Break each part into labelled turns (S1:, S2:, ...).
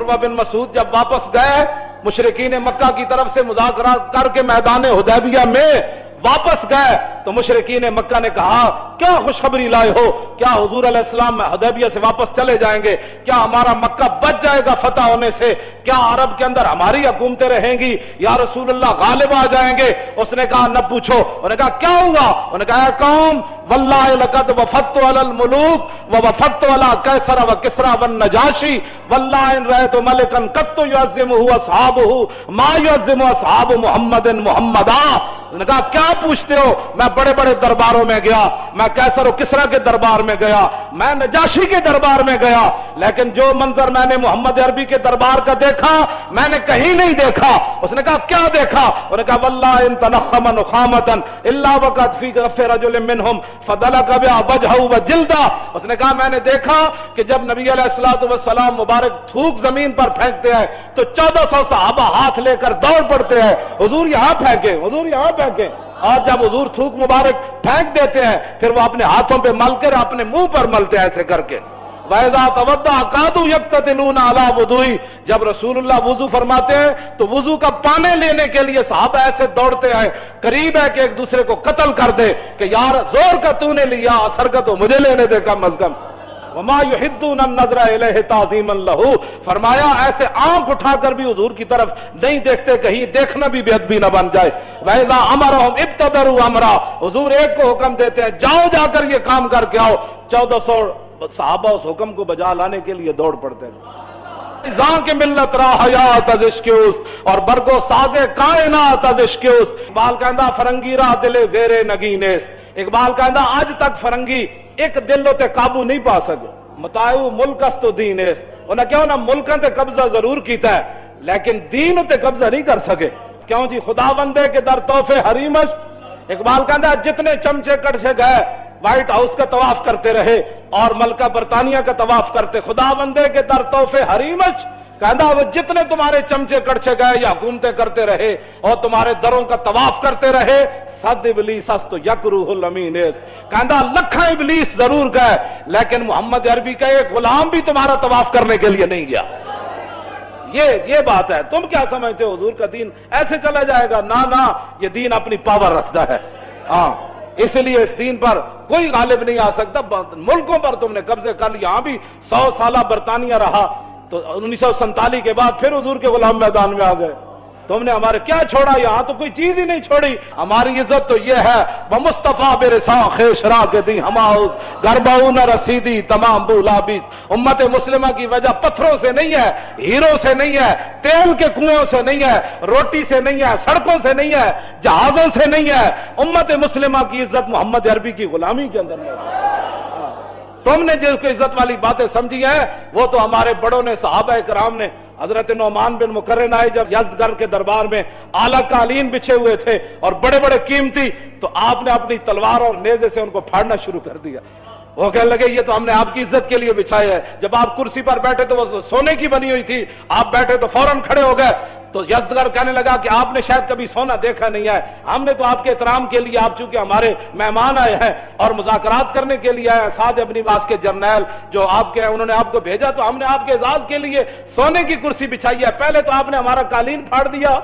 S1: उरवा बिन मसूद जब वापस गए मुशरिकीन मक्का की तरफ से मुज़ाकरा करके मैदान हुदैबिया में वापस गए तो मुशरिकीन मक्का ने कहा क्या खुशखबरी लाए हो, क्या हुजूर अलैहिस्सलाम हुदैबिया से वापस चले जाएंगे, क्या हमारा मक्का बच जाएगा फतह होने से, क्या अरब के अंदर हमारी हुकूमतें रहेंगी, या रसूलुल्लाह गालिब आ जाएंगे। उसने कहा न पूछो। उन्होंने कहा क्या हुआ। उन्होंने कहा कौम वल्लाहि लक़द वफ़द्तु अलल मुलूक व वफ़द्तु अला कैसर व किस्रा व नजाशी वल्लाहि इन रअयतु मलिकन क़त्तु युअज़्ज़िमुहु अस्हाबुहु मा युअज़्ज़िमु अस्हाबु मुहम्मदिन मुहम्मदा। उन्होंने कहा क्या पूछते हो, मैं बड़े बड़े दरबारों में गया, मैं कैसर और किस्रा के दरबार में गया, मैं नजाशी के दरबार में गया, लेकिन जो मंजर मैंने मोहम्मद अरबी के दरबार का देखा मैंने कहीं नहीं देखा। उसने कहा क्या देखा। उन्होंने कहा वल्लाहि इन तनख़्ख़म नुख़ामतन इल्ला वक़द फ़ी गफ़्फ़ि रजुलिन मिनहुम फ़दलक बिहा वजहहु व जिल्दा। उसने कहा मैंने देखा कि जब नबी अलैहिस्सलातु वस्सलाम मुबारक थूक जमीन पर फेंकते हैं तो 1400 सहाबा हाथ लेकर दौड़ पड़ते हैं, हुजूर यहाँ फेंके, हुजूर यहाँ फेंके। और जब हुजूर थूक मुबारक फेंक देते हैं फिर वो अपने हाथों पे मलकर अपने मुंह पर मलते हैं ऐसे करके। वैज़ा तवद्दा कादू यक्ततिलून अला वुदुई, जब रसूलुल्लाह वुजू फरमाते हैं तो वुजू का पानी लेने के लिए सहाबा ऐसे दौड़ते हैं, करीब है कि एक दूसरे को कत्ल कर दे कि यार जोर का तूने लिया, असर का तो मुझे लेने दे कम अज कम। वमा युहिद्दून नज़रा इलैहि ताज़ीमन लहू, फरमाया ऐसे आंख उठाकर भी हुजूर की तरफ नहीं देखते, कहीं देखना भी बेअदबी न बन जाए। वैज़ा अमरहुम इब्तदरू अमरा, हुजूर एक को हुक्म देते हैं जाओ जाकर ये काम करके आओ, 1400 सहाबा उस हुक्म को बजा लाने के लिए दौड़ पड़ते हैं। जां के मिल्लत रा हयात अज इश्क़ उस और बरगो साज़े कायनात अज इश्क़ उस। इकबाल कहंदा फरंगी रा दिले ज़ेरे नगीनेस, इकबाल कहंदा आज तक फरंगी एक दिल उते काबू नहीं पा सके। मताऊ मुल्कस तो दीन है, उन्हें क्यों ना मुल्कां ते कब्जा जरूर कीता है लेकिन दीन उते कब्जा नहीं कर सके। क्यों जी खुदावंदे के दर तोहफे हरीमश। इकबाल कहता जितने चमचे कड़छे गए व्हाइट हाउस का तवाफ करते रहे और मलका बरतानिया का तवाफ करते, खुदावंदे के दर तोहफे हरीमश। कहता वो जितने तुम्हारे चमचे कड़छे गए या हुकूमतें करते रहे और तुम्हारे दरों का तवाफ करते रहे, सद इबलीस तो यकरूहुल अमीन, कहता लखा इबलीस जरूर गए लेकिन मोहम्मद अरबी का एक गुलाम भी तुम्हारा तवाफ करने के लिए नहीं गया। ये बात है। तुम क्या समझते हो हुजूर का दीन ऐसे चला जाएगा? ना ना, ये दीन अपनी पावर रखता है। हाँ, इसलिए इस दीन पर कोई गालिब नहीं आ सकता। मुल्कों पर तुमने कब्जे कर, यहां भी 100 साल बरतानिया रहा तो 1947 के बाद फिर हुजूर के गुलाम मैदान में आ गए। तुमने हमारे क्या छोड़ा? यहाँ तो कोई चीज ही नहीं छोड़ी। हमारी इज्जत तो ये है वो मुस्तफा बेरसा खेशरा के दी हमाउस गरबाऊ न रसीदी तमाम बुलाबिस। उम्मत मुस्लिमा की वजह पत्थरों से नहीं है, हीरो से नहीं है, तेल के कुओं से नहीं है, रोटी से नहीं है, सड़कों से नहीं है, जहाजों से नहीं है। उम्मत मुस्लिमा की इज्जत मोहम्मद अरबी की गुलामी के अंदर है। तुमने जिसको इज्जत वाली बातें समझी है वो तो हमारे बड़ों ने, सहाबा इकराम ने, हजरत नौमान बिन मुकर्रिन आए जब यज़्दगढ़ के दरबार में आला कालीन बिछे हुए थे और बड़े बड़े कीमती, तो आपने अपनी तलवार और नेज़े से उनको फाड़ना शुरू कर दिया। वो कहने लगे ये तो हमने आपकी इज्जत के लिए बिछाए है। जब आप कुर्सी पर बैठे तो वो सोने की बनी हुई थी, आप बैठे तो फौरन खड़े हो गए। तो यज़्दगढ़ कहने लगा कि आपने शायद कभी सोना देखा नहीं है, हमने तो आपके एहतराम के लिए, आप चूंकि हमारे मेहमान आए हैं और मुज़ाकरात करने के लिए आए, साद इब्न वास के जर्नैल जो आपके हैं उन्होंने आपको भेजा, तो हमने आपके एजाज के लिए सोने की कुर्सी बिछाई है। पहले तो आपने हमारा कालीन फाड़ दिया,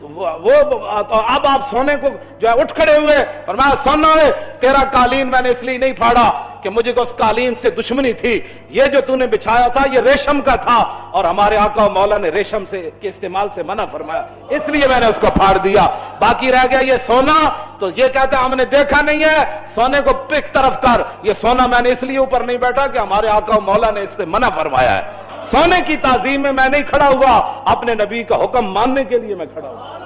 S1: तो तो अब आप सोने को जो है उठ खड़े हुए, फरमाया सोना है तेरा कालीन मैंने इसलिए नहीं फाड़ा कि मुझे उस कालीन से दुश्मनी थी, ये जो तूने बिछाया था ये रेशम का था और हमारे आका मौला ने रेशम से के इस्तेमाल से मना फरमाया, इसलिए मैंने उसको फाड़ दिया। बाकी रह गया ये सोना, तो ये कहते हैं हमने देखा नहीं है, सोने को पिक तरफ कर, ये सोना मैंने इसलिए ऊपर नहीं बैठा कि हमारे आका मौला ने इससे मना फरमाया है। सोने की ताजीम में मैं नहीं खड़ा हुआ, अपने नबी का हुक्म मानने के लिए मैं खड़ा हुआ।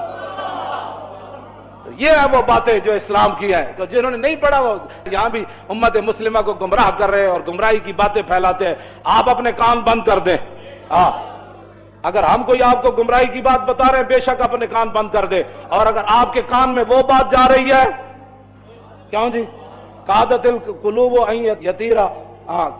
S1: तो ये है वो बातें जो इस्लाम की है। तो जिन्होंने नहीं पढ़ा वो यहां भी उम्मत मुस्लिमा को गुमराह कर रहे हैं और गुमराही की बातें फैलाते हैं। आप अपने कान बंद कर दें। अगर हम कोई आपको गुमराही की बात बता रहे हैं, बेशक अपने कान बंद कर दे। और अगर आपके कान में वो बात जा रही है, क्यों जी, कादतिल कुलूब यतीरा,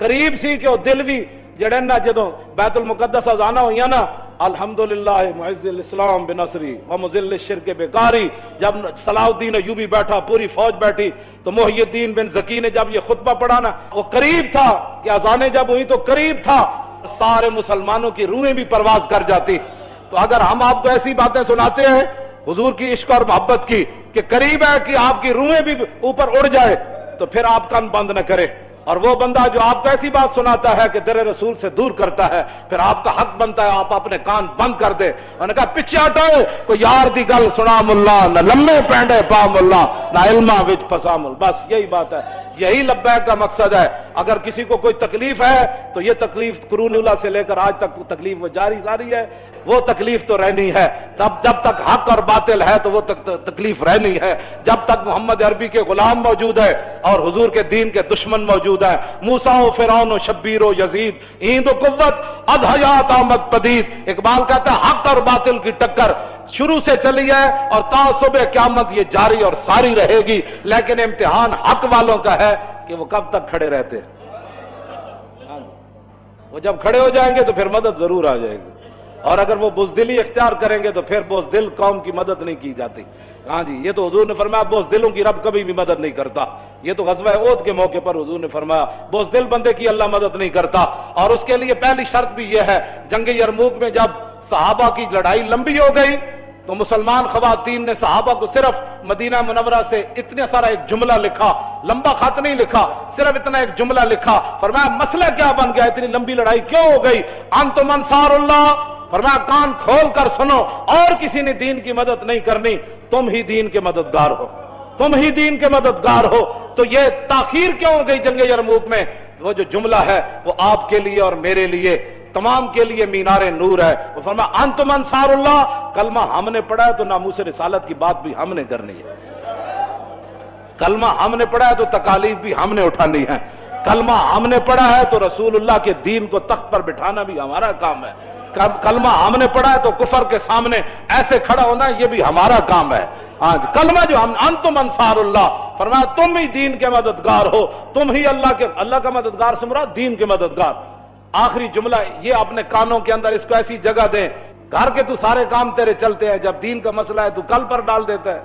S1: करीब सी कि दिल भी जड़े ना जदों बैतुल मुकद्दस जाना हुई ना, अल्हम्दुलिल्लाह मुइज़्ज़िल इस्लाम बिनसरी व मुज़िल्लिश शिर्क बेकारी। जब सलाहुद्दीन अय्यूबी बैठा, पूरी फौज बैठी, तो मुहियुद्दीन बिन ज़की ने जब ये खुतबा पढ़ा ना, वो करीब था कि अज़ानें जब हुई तो करीब था सारे मुसलमानों की रूहें भी परवाज कर जाती। तो अगर हम आपको ऐसी बातें सुनाते हैं हुजूर की इश्क और मोहब्बत की कि करीब है कि आपकी रूहें भी ऊपर उड़ जाए, तो फिर आप कान बंद न करें। और वो बंदा जो आपको ऐसी बात सुनाता है कि दर रसूल से दूर करता है, फिर आपका हक बनता है आप अपने कान बंद कर दे। उन्होंने कहा पिछे हटो, कोई यार दी गल सुना मुल्ला, न लम्बे पैंडे पा मुल्ला, न इल्मा विच फसा मुल। बस यही बात है, यही लब्बैक का मकसद है। अगर किसी को कोई तकलीफ है तो ये तकलीफ कुरूनुल्लाह से लेकर आज तक तकलीफ वो जारी है, वो तकलीफ तो रहनी है। तब जब तक हक और बातिल है तो वो तकलीफ रहनी है। जब तक मोहम्मद अरबी के गुलाम मौजूद है और हुजूर के दीन के दुश्मन मौजूद है, मूसा व फिरौन व शब्बीर व यजीद, ईंद व कुव्वत अज हयात आमद पदीद। इकबाल कहता है हक और बातिल की टक्कर शुरू से चली है और ता सुबह क़यामत ये जारी और सारी रहेगी। लेकिन इम्तिहान हक वालों का है कि वो कब तक खड़े रहते हैं। वो जब खड़े हो जाएंगे तो फिर मदद जरूर आ जाएगी, और अगर वो बुज़दिली इख्तियार करेंगे तो फिर बुज़दिल कौम की मदद नहीं की जाती। हाँ जी, ये तो हुजूर ने फरमाया बुज़दिलों की रब कभी भी मदद नहीं करता। ये तो ग़ज़वा ओहद के मौके पर हुजूर ने फरमाया बुज़दिल बंदे की अल्लाह मदद नहीं करता। और उसके लिए पहली शर्त भी यह है, जंग यरमूक में जब सहाबा की लड़ाई लंबी हो गई तो मुसलमान ख़वातीन ने सहाबा को सिर्फ मदीना मुनव्वरा से इतना सारा एक जुमला लिखा, लंबा खत नहीं लिखा, सिर्फ इतना एक जुमला लिखा। फरमाया मसला क्या बन गया, इतनी लंबी लड़ाई क्यों हो गई? अंतुम अंसारुल्लाह, फरमाया कान खोल कर सुनो, और किसी ने दीन की मदद नहीं करनी, तुम ही दीन के मददगार हो, तुम ही दीन के मददगार हो। तो ये ताखीर क्यों हो गई जंग यरमूक में? वो जो जुमला है वो आपके लिए और मेरे लिए तमाम के लिए मीनारे नूर है। वो फरमाया अंतुम अंसारुल्लाह, कलमा हमने पढ़ा है तो नामूस रिसालत की बात भी हमने करनी है। कलमा हमने पढ़ा है तो तकालीफ भी हमने उठानी है। कलमा हमने पढ़ा है तो रसूलुल्लाह के दीन को तख्त पर बिठाना भी हमारा काम है। कलमा हमने पढ़ा है तो कुफर के सामने ऐसे खड़ा होना ये भी हमारा काम है। आज कलमा जो हम अंतुम अंसारुल्लाह, फरमाया तुम ही दीन के मददगार हो, तुम ही अल्लाह का मददगार से मुराद दीन के मददगार। आखिरी जुमला ये अपने कानों के अंदर इसको ऐसी जगह दें, घर के तू सारे काम तेरे चलते हैं, जब दीन का मसला है तू कल पर डाल देता है।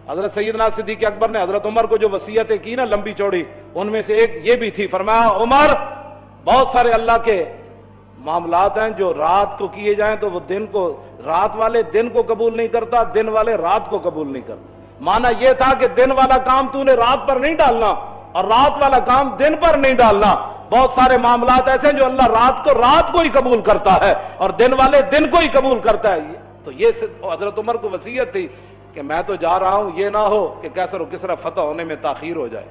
S1: हजरत सैयदना सिद्दीक़ अकबर ने हजरत उमर को जो वसीयतें की ना लंबी चौड़ी, उनमें से एक ये भी थी। फरमाया उमर, बहुत सारे अल्लाह के मामलात हैं जो रात को किए जाएं तो वो दिन को, रात वाले दिन को कबूल नहीं करता, दिन वाले रात को कबूल नहीं करता। माना यह था कि दिन वाला काम तूने रात पर नहीं डालना और रात वाला काम दिन पर नहीं डालना। बहुत सारे मामलात ऐसे हैं जो अल्लाह रात को ही कबूल करता है और दिन वाले दिन को ही कबूल करता है। तो ये हजरत उमर को वसीयत थी कि मैं तो जा रहा हूं, ये ना हो कि कैसर और किसरा फतह होने में ताखीर हो जाए।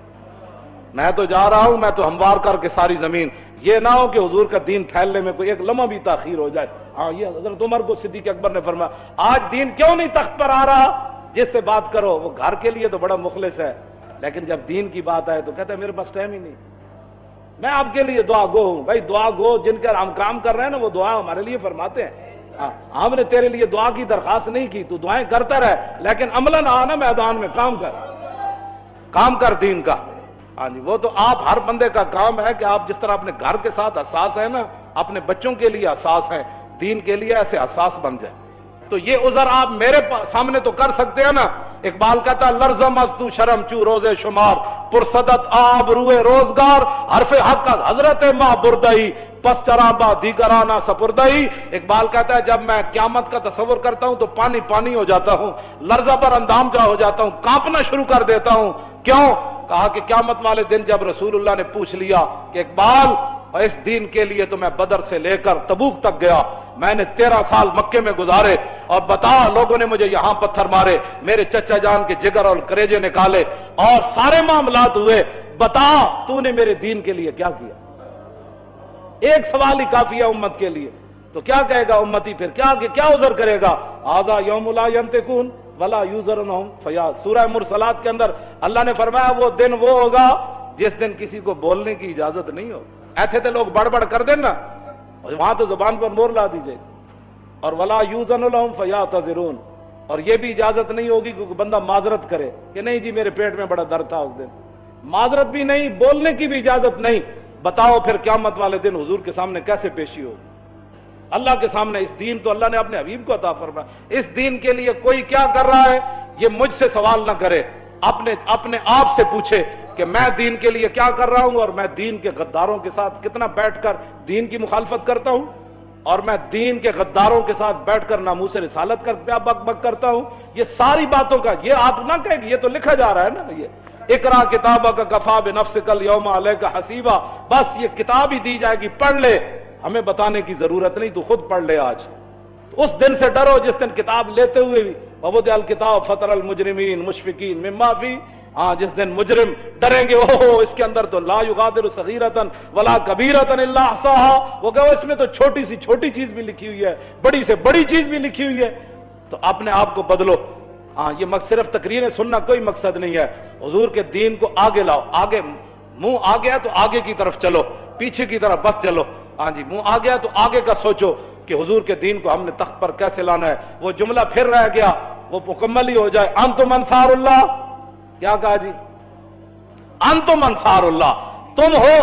S1: मैं तो जा रहा हूं, मैं तो हमवार करके सारी जमीन, ये ना हो कि हुजूर का दीन फैलने में कोई एक लम्हा भी ताखीर हो जाए। हाँ, ये हजरत उमर को सिद्दीक़ अकबर ने फरमाया आज दीन क्यों नहीं तख्त पर आ रहा? जिससे बात करो वो घर के लिए तो बड़ा मुखलिस है, लेकिन जब दीन की बात आए तो कहता है मेरे पास टाइम ही नहीं। मैं आपके लिए दुआ गो हूं भाई, दुआ गो जिनका हम काम कर रहे हैं ना वो दुआ हमारे लिए फरमाते हैं। हमने तेरे लिए दुआ की दरखास्त नहीं की, तू दुआएं करता रहे, लेकिन अमलन आना मैदान में काम कर दीन का। हाँ जी, वो तो आप हर बंदे का काम है कि आप जिस तरह अपने घर के साथ हसास है ना, अपने बच्चों के लिए हसास है, दीन के लिए ऐसे हसास बन जाए। तो ये उज़र आप मेरे सामने तो कर सकते हैं ना। इकबाल कहता लर्ज़म अस्तु शर्म चू रोजे शुमार, पुरसदत आब रुए रोजगार, हरफे हक हजरत माँ बुरदई, पस चराबा दीगराना सपुरदई। इकबाल कहता है जब मैं क्यामत का तस्वर करता हूं तो पानी पानी हो जाता हूं, लर्जा पर अंदाम जा हो जाता हूं, कांपना शुरू कर देता हूं। क्यों? कहा कि क्यामत वाले दिन जब रसूलुल्लाह ने पूछ लिया कि इकबाल इस दीन के लिए तो मैं बदर से लेकर तबूक तक गया, मैंने 13 साल मक्के में गुजारे, और बता लोगों ने मुझे यहां पत्थर मारे, मेरे चचा जान के जिगर और करेजे निकाले और सारे मामलात हुए, बता तूने मेरे दीन के लिए क्या किया? एक सवाल ही काफी है उम्मत के लिए। तो क्या कहेगा उम्मती फिर? क्या उज़र करेगा? आजा यौमुल ला यंतिकून वला युज़रनहुम फयाज। सूरह मुरसलात के अंदर अल्लाह ने फरमाया वो दिन वो होगा जिस दिन किसी को बोलने की इजाजत नहीं हो। ऐसे तो लोग बड़बड़ कर देना, वहां तो जुबान पर मोर ला दीजिए। और वला युज़नुलहुम फयातज़िरून, और ये भी इजाजत नहीं होगी कि बंदा माजरत करे कि नहीं जी मेरे पेट में बड़ा दर्द था उस दिन। माजरत भी नहीं, बोलने की भी इजाजत नहीं। बताओ फिर क़यामत वाले दिन हुजूर के सामने कैसे पेशी हो? अल्लाह के सामने इस दीन तो अल्लाह ने अपने हबीब को अता फरमाया। इस दीन के लिए कोई क्या कर रहा है ये मुझसे सवाल ना करे, अपने आप से पूछे کہ میں دین کے لیے کیا کر رہا ہوں اور میں دین کے غداروں کے ساتھ کتنا بیٹھ کر دین کی مخالفت کرتا ہوں، اور میں دین کے غداروں کے ساتھ بیٹھ کر ناموس رسالت کر بک بک کرتا ہوں. یہ ساری باتوں کا یہ آپ نہ کہیں کہ یہ تو لکھا جا رہا ہے نا، یہ اقرا کتابک کفا بنفسک اليوم علیک حسیبا، بس یہ کتاب ہی دی جائے گی، پڑھ لے، ہمیں بتانے کی ضرورت نہیں، تو خود پڑھ لے. آج اس دن سے ڈرو جس دن کتاب لیتے ہوئے بھی ووضع الکتاب فتر المجرمین مشفقین مما فی، ہاں جس دن مجرم ڈریں گے اوہ اس کے اندر تو لا یغادر صغیرۃ ولا کبیرۃ الا احصاها، وہ کہو اس میں تو چھوٹی سی چھوٹی چیز بھی لکھی ہوئی ہے، بڑی سے بڑی چیز بھی لکھی ہوئی ہے. تو اپنے آپ کو بدلو. ہاں یہ صرف تقریریں سننا کوئی مقصد نہیں ہے، حضور کے دین کو آگے لاؤ. آگے منہ آ گیا تو آگے کی طرف چلو، پیچھے کی طرف بس چلو. ہاں جی منہ آ گیا تو آگے کا سوچو کہ حضور کے دین کو ہم نے تخت پر کیسے لانا ہے. وہ جملہ پھر رہ گیا، وہ مکمل ہی ہو جائے. انتم انصار اللہ، کیا کہا جی؟ انتم انصار اللہ، تم ہو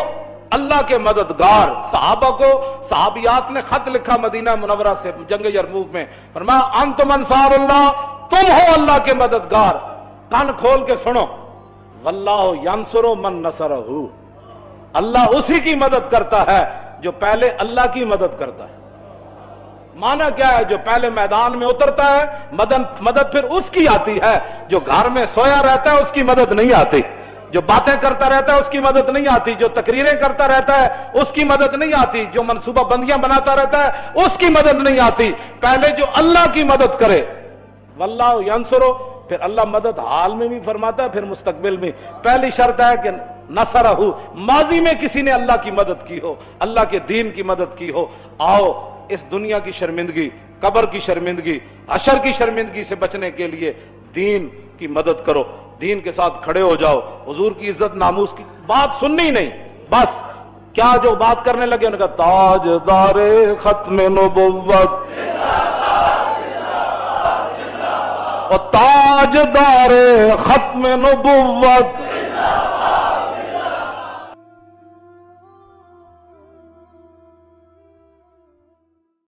S1: اللہ کے مددگار. صحابہ کو صحابیات نے خط لکھا مدینہ منورہ سے جنگ یرموک میں، فرمایا انتم انصار اللہ، تم ہو اللہ کے مددگار. کان کھول کے سنو، واللہ ینصر من نصرہ، اللہ اسی کی مدد کرتا ہے جو پہلے اللہ کی مدد کرتا ہے. معنی کیا ہے؟ جو پہلے میدان میں اترتا ہے مدد پھر اس کی آتی ہے. جو گھر میں سویا رہتا ہے اس کی مدد نہیں آتی، جو باتیں کرتا رہتا ہے اس کی مدد نہیں آتی، جو تقریریں کرتا رہتا ہے اس کی مدد نہیں آتی، جو منصوبہ بندیاں بناتا رہتا ہے اس کی مدد نہیں آتی. پہلے جو اللہ کی مدد کرے، واللہ ینصرو، پھر اللہ مدد حال میں بھی فرماتا ہے پھر مستقبل میں. پہلی شرط ہے کہ نصرہ، ماضی میں کسی نے اللہ کی مدد کی ہو، اللہ کے دین کی مدد کی ہو. آؤ اس دنیا کی شرمندگی، قبر کی شرمندگی، حشر کی شرمندگی سے بچنے کے لیے دین کی مدد کرو، دین کے ساتھ کھڑے ہو جاؤ. حضور کی عزت ناموس کی بات سننی نہیں، بس کیا جو بات کرنے لگے ان کا تاجدار ختم نبوت اور تاجدار ختم نبوت